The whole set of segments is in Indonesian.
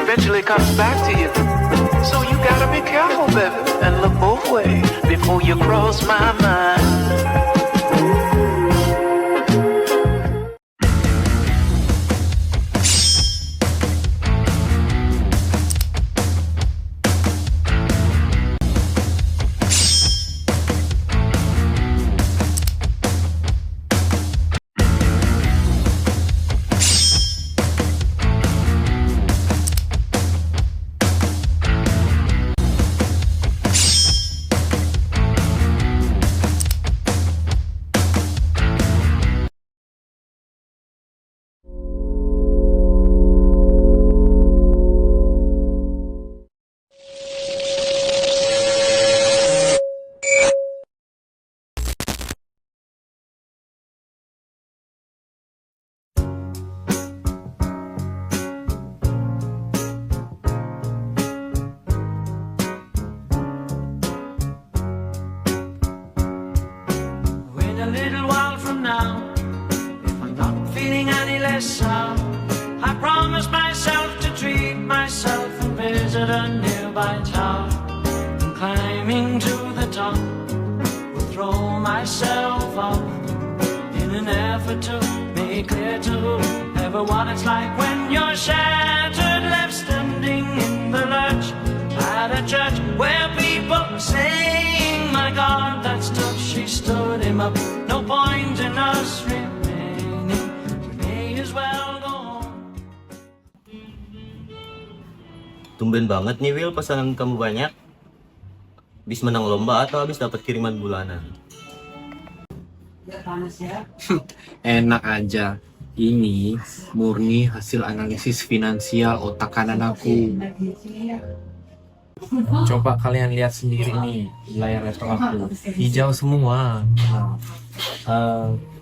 eventually comes back to you. So you gotta be careful, baby, and look both ways before you cross my mind. I promised myself to treat myself and visit a nearby tower. And climbing to the top, will throw myself off in an effort to make clear to whoever what it's like when you're shattered, left standing in the lurch at a church where people are saying, "My God, that's tough." She stood him up. No point in us remaining. We may as well go home. Tumben banget nih Will, pesanan kamu banyak. Habis menang lomba atau habis dapat kiriman bulanan? Enak aja. Ini murni hasil analisis finansial otak kanan aku. Coba kalian lihat sendiri nih layar laptop aku. Hijau semua.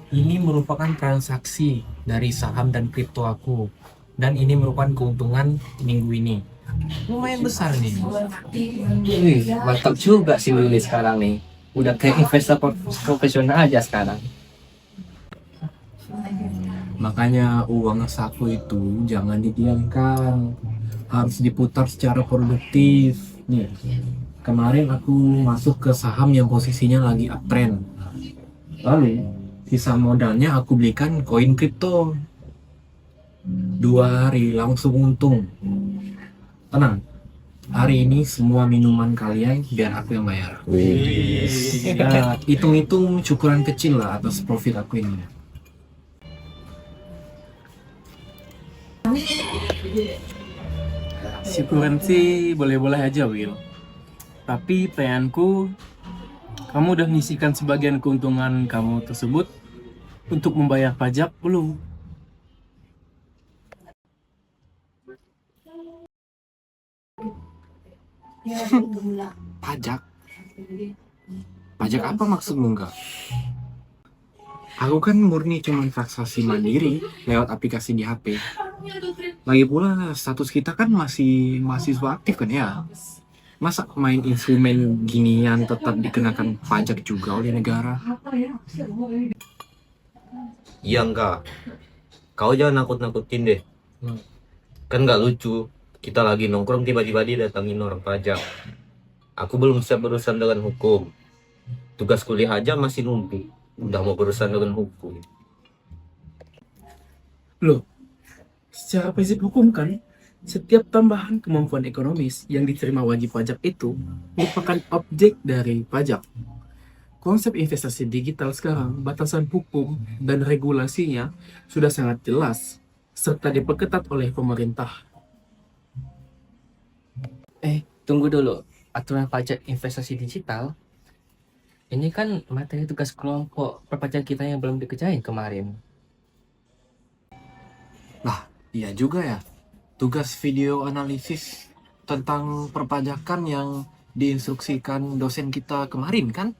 Ini merupakan transaksi dari saham dan kripto aku. Dan ini merupakan keuntungan minggu ini. Lumayan besar nih. Wih, mantap juga si Willy sekarang nih. Udah kayak investor profesional aja sekarang. Makanya uang saku itu jangan didiamkan, harus diputar secara produktif. Nih, kemarin aku masuk ke saham yang posisinya lagi uptrend. Lalu sisa modalnya aku belikan koin kripto. 2 hari langsung untung. Tenang, hari ini semua minuman kalian biar aku yang bayar. Ya, hitung-hitung cukuran kecil lah atas profit aku ini. Syukuran sih boleh-boleh aja, Will. Tapi pertanyaanku, kamu udah menyisihkan sebagian keuntungan kamu tersebut untuk membayar pajak belum? Pajak? Pajak apa maksudmu enggak? Aku kan murni cuma transaksi mandiri lewat aplikasi di HP. Lagi pula status kita kan masih mahasiswa aktif kan ya. Masa main instrumen ginian tetap dikenakan pajak juga oleh negara? Iya enggak. Kau jangan nakut-nakutin deh. Kan nggak lucu. Kita lagi nongkrong tiba-tiba dia datangin orang pajak. Aku belum siap berurusan dengan hukum. Tugas kuliah aja masih numpuk. Udah mau berurusan dengan hukum. Loh, secara prinsip hukum kan, setiap tambahan kemampuan ekonomis yang diterima wajib pajak itu merupakan objek dari pajak. Konsep investasi digital sekarang, batasan hukum dan regulasinya sudah sangat jelas, serta diperketat oleh pemerintah. Tunggu dulu. Aturan pajak investasi digital, ini kan materi tugas kelompok perpajakan kita yang belum dikerjain kemarin. Lah, iya juga ya. Tugas video analisis tentang perpajakan yang diinstruksikan dosen kita kemarin kan?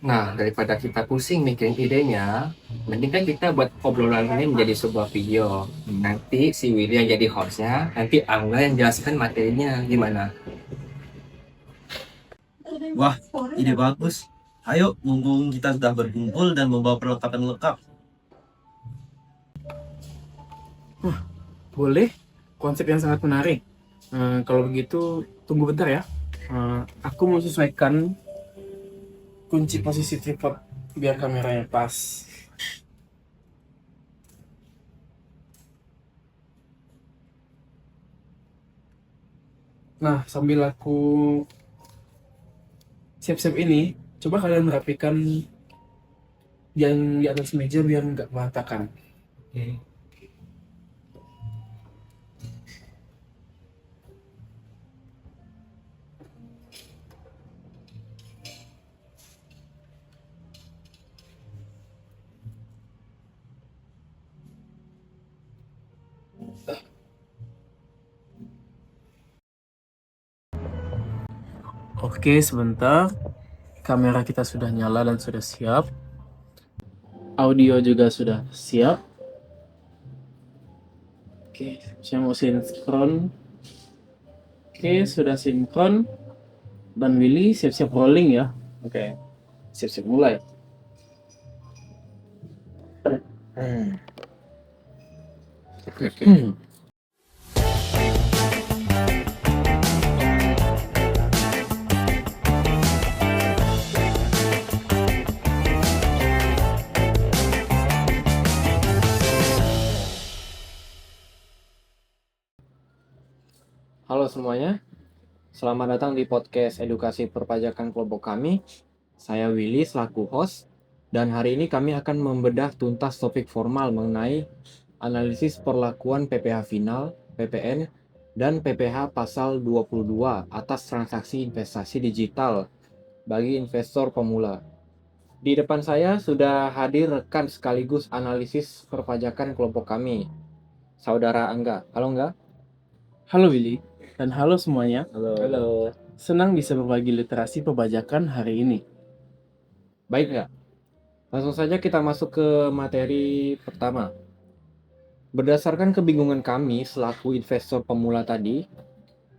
Nah, daripada kita pusing mikirin idenya, mending kan kita buat obrolan ini menjadi sebuah video. Nanti si Willy yang jadi hostnya, nanti Angga yang jelaskan materinya gimana. Wah, ide bagus. Ayo, mumpung kita sudah berkumpul dan membawa perlengkapan lengkap. Boleh, konsep yang sangat menarik. Kalau begitu, tunggu bentar ya. Aku mau sesuaikan kunci posisi tripod biar kameranya pas. Nah, sambil aku siap-siap ini, coba kalian rapikan yang di atas meja biar nggak berantakan. Oke, sebentar. Kamera kita sudah nyala dan sudah siap. Audio juga sudah siap. Oke, saya mau sinkron. Oke, sudah sinkron. Dan Willy siap-siap rolling ya. Oke, siap-siap mulai. Halo semuanya, selamat datang di podcast edukasi perpajakan kelompok kami. Saya Willy selaku host, dan hari ini kami akan membedah tuntas topik formal mengenai analisis perlakuan PPh final, PPN, dan PPh pasal 22 atas transaksi investasi digital bagi investor pemula. Di depan saya sudah hadir rekan sekaligus analisis perpajakan kelompok kami, Saudara Angga. Halo Angga. Halo Willy, dan halo semuanya. Halo. Senang bisa berbagi literasi perpajakan hari ini. Baik nggak? Langsung saja kita masuk ke materi pertama. Berdasarkan kebingungan kami selaku investor pemula tadi,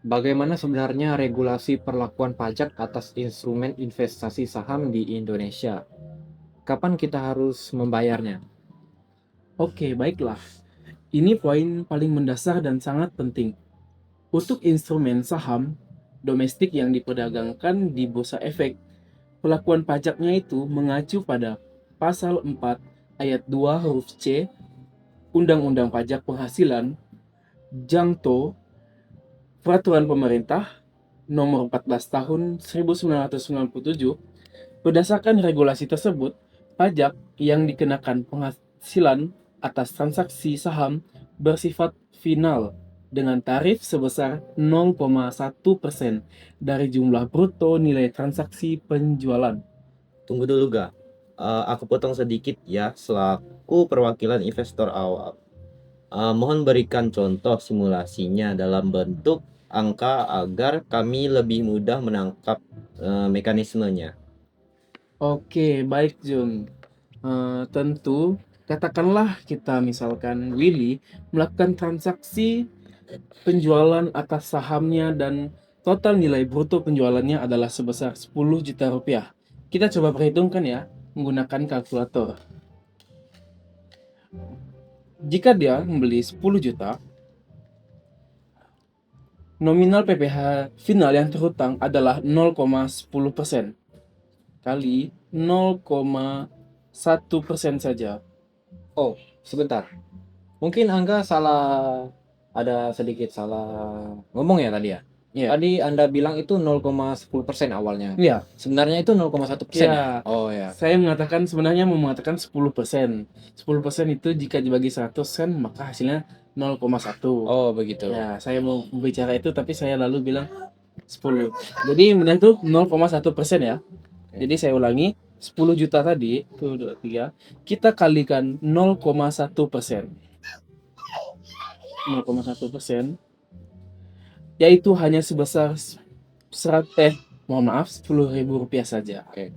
bagaimana sebenarnya regulasi perlakuan pajak atas instrumen investasi saham di Indonesia? Kapan kita harus membayarnya? Oke, baiklah. Ini poin paling mendasar dan sangat penting. Untuk instrumen saham domestik yang diperdagangkan di Bursa Efek, perlakuan pajaknya itu mengacu pada Pasal 4 Ayat 2 huruf C Undang-Undang Pajak Penghasilan Jangto Peraturan Pemerintah Nomor 14 Tahun 1997. Berdasarkan regulasi tersebut, pajak yang dikenakan penghasilan atas transaksi saham bersifat final dengan tarif sebesar 0,1% dari jumlah bruto nilai transaksi penjualan. Tunggu dulu Ga. Aku potong sedikit ya selaku perwakilan investor awal. Mohon berikan contoh simulasinya dalam bentuk angka agar kami lebih mudah menangkap mekanismenya. Oke, baik Jun. Tentu, katakanlah kita misalkan Willy melakukan transaksi penjualan atas sahamnya dan total nilai bruto penjualannya adalah sebesar 10 juta rupiah. Kita coba perhitungkan ya, menggunakan kalkulator. Jika dia membeli 10 juta, nominal PPh final yang terhutang adalah 0,10% kali 0,1% saja. Oh, sebentar. Mungkin Angga ada sedikit salah ngomong ya tadi ya? Iya. Tadi Anda bilang itu 0,10% awalnya. Iya. Sebenarnya itu 0,1% Iya. ya? Oh ya. Saya sebenarnya mau mengatakan 10%. 10% itu jika dibagi 100 kan maka hasilnya 0,1. Oh begitu. Ya, saya mau bicara itu tapi saya lalu bilang 10. Jadi benar itu 0,1% ya. Jadi saya ulangi, 10 juta tadi, 1, 2, 3, kita kalikan 0,1%. 0,1%, yaitu hanya sebesar 10.000 rupiah saja. Oke.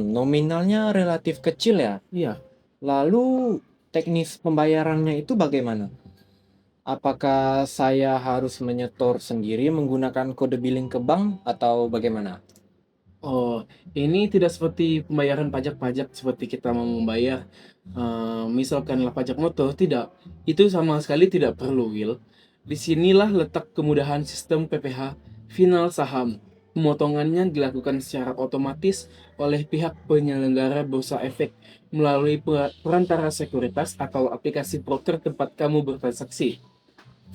Nominalnya relatif kecil ya. Iya. Lalu teknis pembayarannya itu bagaimana? Apakah saya harus menyetor sendiri menggunakan kode billing ke bank atau bagaimana? Oh, ini tidak seperti pembayaran pajak-pajak seperti kita mau membayar misalkanlah pajak motor, tidak. Itu sama sekali tidak perlu, Will. Disinilah letak kemudahan sistem PPh final saham. Pemotongannya dilakukan secara otomatis oleh pihak penyelenggara bursa efek melalui perantara sekuritas atau aplikasi broker tempat kamu bertransaksi.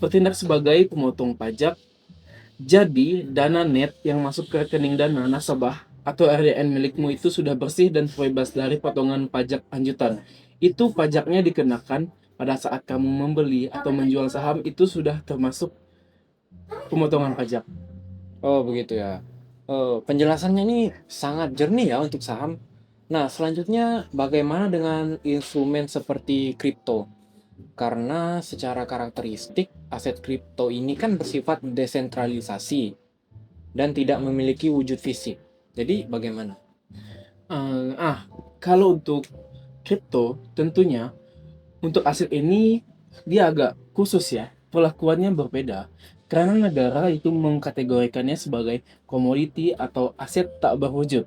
Bertindak sebagai pemotong pajak, jadi, dana net yang masuk ke rekening dana nasabah atau RDN milikmu itu sudah bersih dan bebas dari potongan pajak lanjutan. Itu pajaknya dikenakan pada saat kamu membeli atau menjual saham itu sudah termasuk pemotongan pajak. Oh begitu ya. Penjelasannya ini sangat jernih ya untuk saham. Nah selanjutnya bagaimana dengan instrumen seperti kripto? Karena secara karakteristik aset kripto ini kan bersifat desentralisasi dan tidak memiliki wujud fisik. Jadi bagaimana? Eh, ah, Kalau untuk kripto tentunya untuk aset ini dia agak khusus ya. Perlakuannya berbeda karena negara itu mengkategorikannya sebagai komoditi atau aset tak berwujud.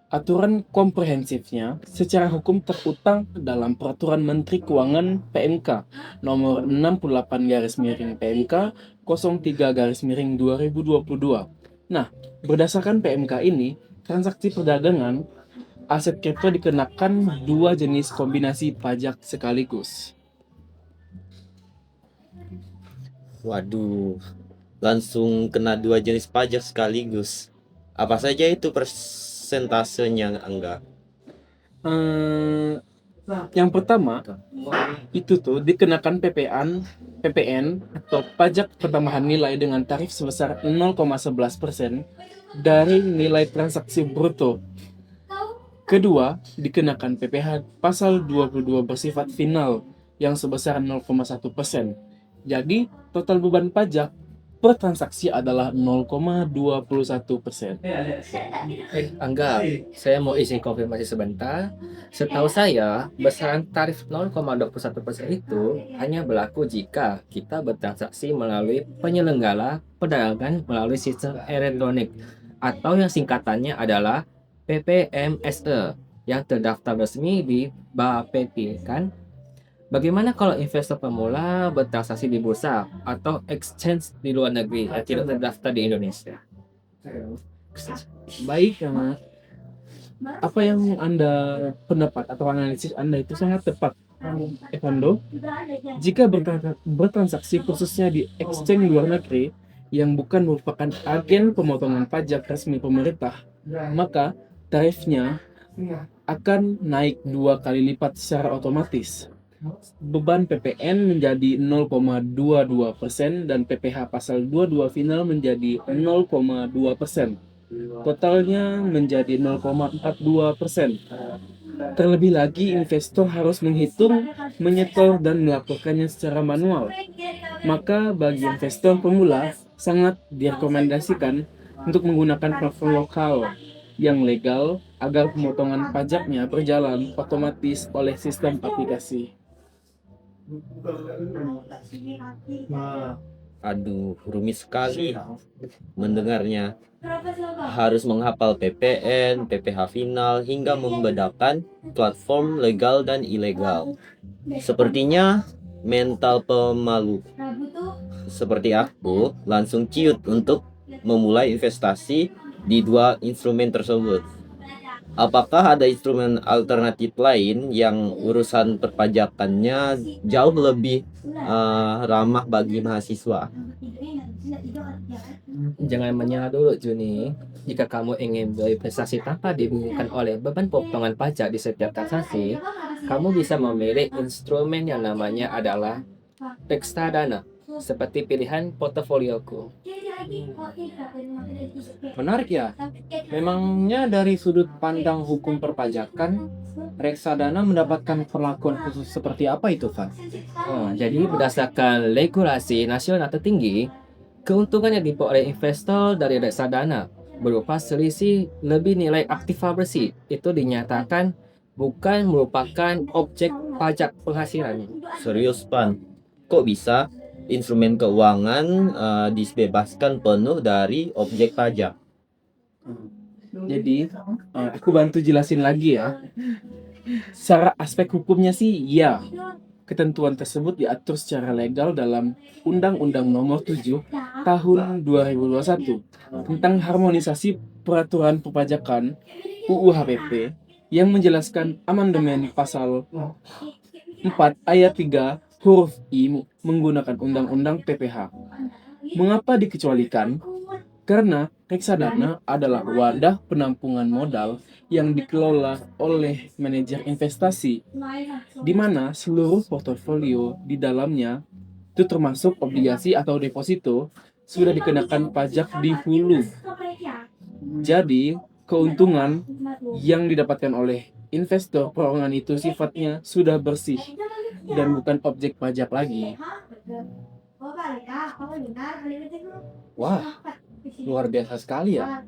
Aturan komprehensifnya secara hukum terutang dalam Peraturan Menteri Keuangan PMK nomor 68 garis miring PMK 03 garis miring 2022. Nah, berdasarkan PMK ini, transaksi perdagangan aset kripto dikenakan dua jenis kombinasi pajak sekaligus. Waduh, langsung kena dua jenis pajak sekaligus. Apa saja itu persentasenya, Angga? Eh, yang pertama itu tuh dikenakan PPN atau pajak pertambahan nilai dengan tarif sebesar 0,11% dari nilai transaksi bruto. Kedua, dikenakan PPh pasal 22 bersifat final yang sebesar 0,1%. Jadi, total beban pajak per transaksi adalah 0,21%. Angga, saya mau izin konfirmasi sebentar. Setahu saya, besaran tarif 0,21% itu hanya berlaku jika kita bertransaksi melalui penyelenggara perdagangan melalui sistem elektronik atau yang singkatannya adalah PPMSE yang terdaftar resmi di Bapeti, kan? Bagaimana kalau investor pemula bertransaksi di bursa atau exchange di luar negeri yang tidak terdaftar di Indonesia? Baik, apa yang Anda pendapat atau analisis Anda itu sangat tepat, Evando. Jika bertransaksi khususnya di exchange luar negeri yang bukan merupakan agen pemotongan pajak resmi pemerintah, maka tarifnya akan naik 2 kali lipat secara otomatis. Beban PPN menjadi 0,22% dan PPh pasal 22 final menjadi 0,2%. Totalnya menjadi 0,42%. Terlebih lagi, investor harus menghitung, menyetor, dan melaporkannya secara manual. Maka bagi investor pemula, sangat direkomendasikan untuk menggunakan platform lokal yang legal agar pemotongan pajaknya berjalan otomatis oleh sistem aplikasi. Aduh, rumit sekali mendengarnya. Harus menghafal PPN, PPh final, hingga membedakan platform legal dan ilegal. Sepertinya mental pemalu seperti aku langsung ciut untuk memulai investasi di dua instrumen tersebut. Apakah ada instrumen alternatif lain yang urusan perpajakannya jauh lebih ramah bagi mahasiswa? Jangan menyerah dulu, Juni. Jika kamu ingin berinvestasi tanpa dibingungkan oleh beban potongan pajak di setiap transaksi, kamu bisa memilih instrumen yang namanya adalah reksadana, seperti pilihan portofolioku. Menarik ya. Memangnya dari sudut pandang hukum perpajakan, reksadana mendapatkan perlakuan khusus seperti apa itu, Van? Jadi berdasarkan regulasi nasional tertinggi, keuntungan yang diperoleh investor dari reksadana berupa selisih lebih nilai aktiva bersih itu dinyatakan bukan merupakan objek pajak penghasilan. Serius, Pan? Kok bisa instrumen keuangan dibebaskan penuh dari objek pajak? Jadi, aku bantu jelasin lagi ya. Secara aspek hukumnya sih, ya. Ketentuan tersebut diatur secara legal dalam Undang-Undang Nomor 7 Tahun 2021 tentang harmonisasi peraturan perpajakan UU HPP yang menjelaskan amandemen pasal 4 ayat 3 huruf I menggunakan Undang-Undang PPH. Mengapa dikecualikan? Karena reksadana adalah wadah penampungan modal yang dikelola oleh manajer investasi, di mana seluruh portofolio di dalamnya, itu termasuk obligasi atau deposito, sudah dikenakan pajak di hulu. Jadi, keuntungan yang didapatkan oleh investor perorangan itu sifatnya sudah bersih dan bukan objek pajak lagi. Wah, luar biasa sekali ya.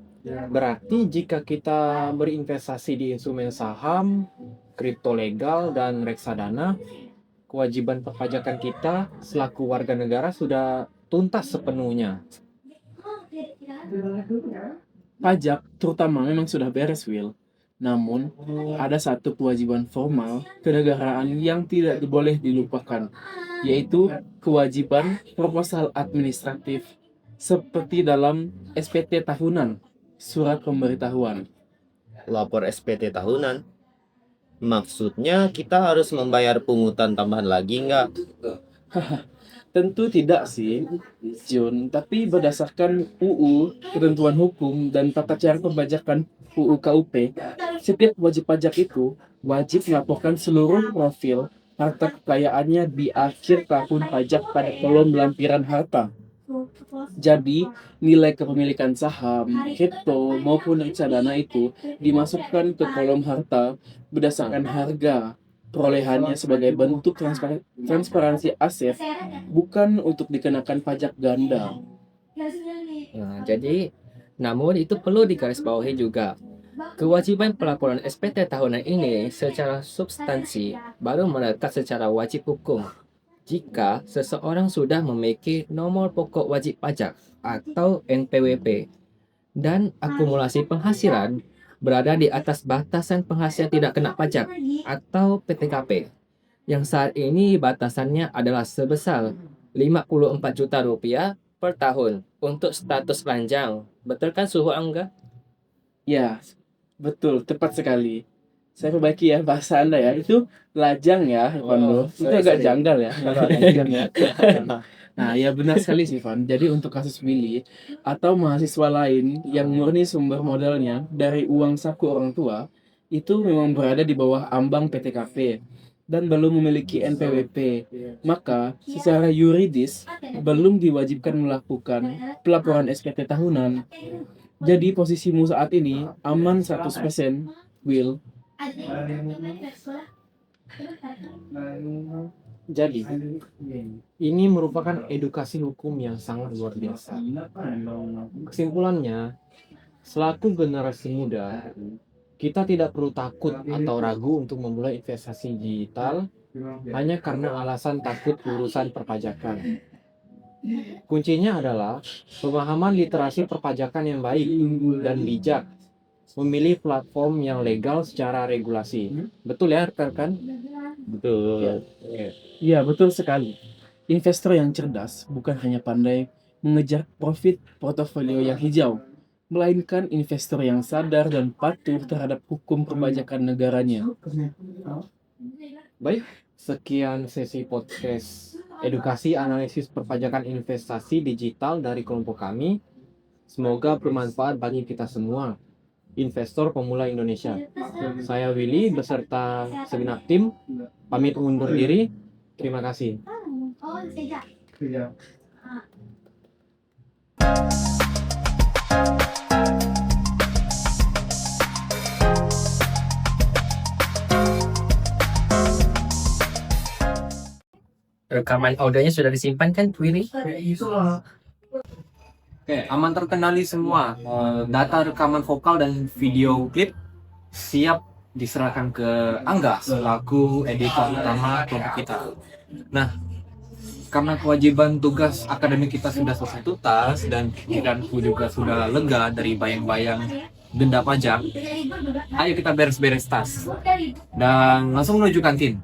Berarti jika kita berinvestasi di instrumen saham, kripto legal, dan reksadana, kewajiban perpajakan kita selaku warga negara sudah tuntas sepenuhnya. Pajak terutama memang sudah beres, Will. Namun, ada satu kewajiban formal kenegaraan yang tidak boleh dilupakan, yaitu kewajiban proposal administratif seperti dalam SPT tahunan, surat pemberitahuan. Lapor SPT tahunan. Maksudnya kita harus membayar pungutan tambahan lagi nggak? Tentu tidak sih, Jun, tapi berdasarkan UU, ketentuan hukum, dan tata cara pembajakan UU KUP, setiap wajib pajak itu wajib melaporkan seluruh profil harta kekayaannya di akhir tahun pajak pada kolom lampiran harta. Jadi, nilai kepemilikan saham, kripto, maupun reksadana itu dimasukkan ke kolom harta berdasarkan harga perolehannya sebagai bentuk transparansi aset, bukan untuk dikenakan pajak ganda. Nah, jadi, namun itu perlu digarisbawahi juga. Kewajiban pelaporan SPT tahunan ini secara substansi baru melekat secara wajib hukum jika seseorang sudah memiliki nomor pokok wajib pajak atau NPWP dan akumulasi penghasilan berada di atas batasan penghasilan tidak kena pajak atau PTKP yang saat ini batasannya adalah sebesar 54 juta rupiah per tahun untuk status ranjang. Betul kan Suhu Angga? Ya, betul, tepat sekali. Saya perbaiki ya bahasa Anda ya. Itu lajang ya, Ivan. Itu agak janggal ya. Kalau lajang ya. Nah, ya benar sekali sih, Van. Jadi untuk kasus Willy atau mahasiswa lain yang murni sumber modalnya dari uang saku orang tua, itu memang berada di bawah ambang PTKP dan belum memiliki NPWP. Maka, secara yuridis belum diwajibkan melakukan pelaporan SPT tahunan. Jadi posisimu saat ini aman 100%, Will. Jadi, ini merupakan edukasi hukum yang sangat luar biasa. Kesimpulannya, selaku generasi muda, kita tidak perlu takut atau ragu untuk memulai investasi digital hanya karena alasan takut urusan perpajakan. Kuncinya adalah pemahaman literasi perpajakan yang baik dan bijak, memilih platform yang legal secara regulasi. Betul ya, rekan? Betul. Ya, betul sekali. Investor yang cerdas bukan hanya pandai mengejar profit portofolio yang hijau, melainkan investor yang sadar dan patuh terhadap hukum perpajakan negaranya. Baik, sekian sesi podcast edukasi analisis perpajakan investasi digital dari kelompok kami. Semoga bermanfaat bagi kita semua, investor pemula Indonesia. Saya Willy beserta segenap tim pamit undur diri. Terima kasih. Rekaman audionya sudah disimpan kan, Willy? Oke, aman terkendali semua. Data rekaman vokal dan video klip siap diserahkan ke Angga selaku editor utama kelompok kita. Nah, karena kewajiban tugas akademik kita sudah selesai tuntas dan pikiranku juga sudah lega dari bayang-bayang denda pajak, ayo kita beres-beres tas dan langsung menuju kantin.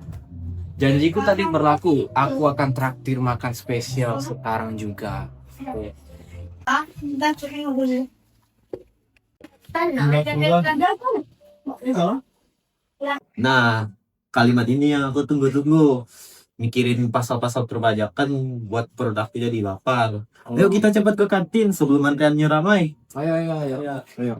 Janjiku tadi berlaku, aku akan traktir makan spesial sekarang juga. Nah, kalimat ini yang aku tunggu-tunggu. Mikirin pasal-pasal perpajakan buat produk jadi lapar. Ayo kita cepat ke kantin sebelum antriannya ramai. Ayo.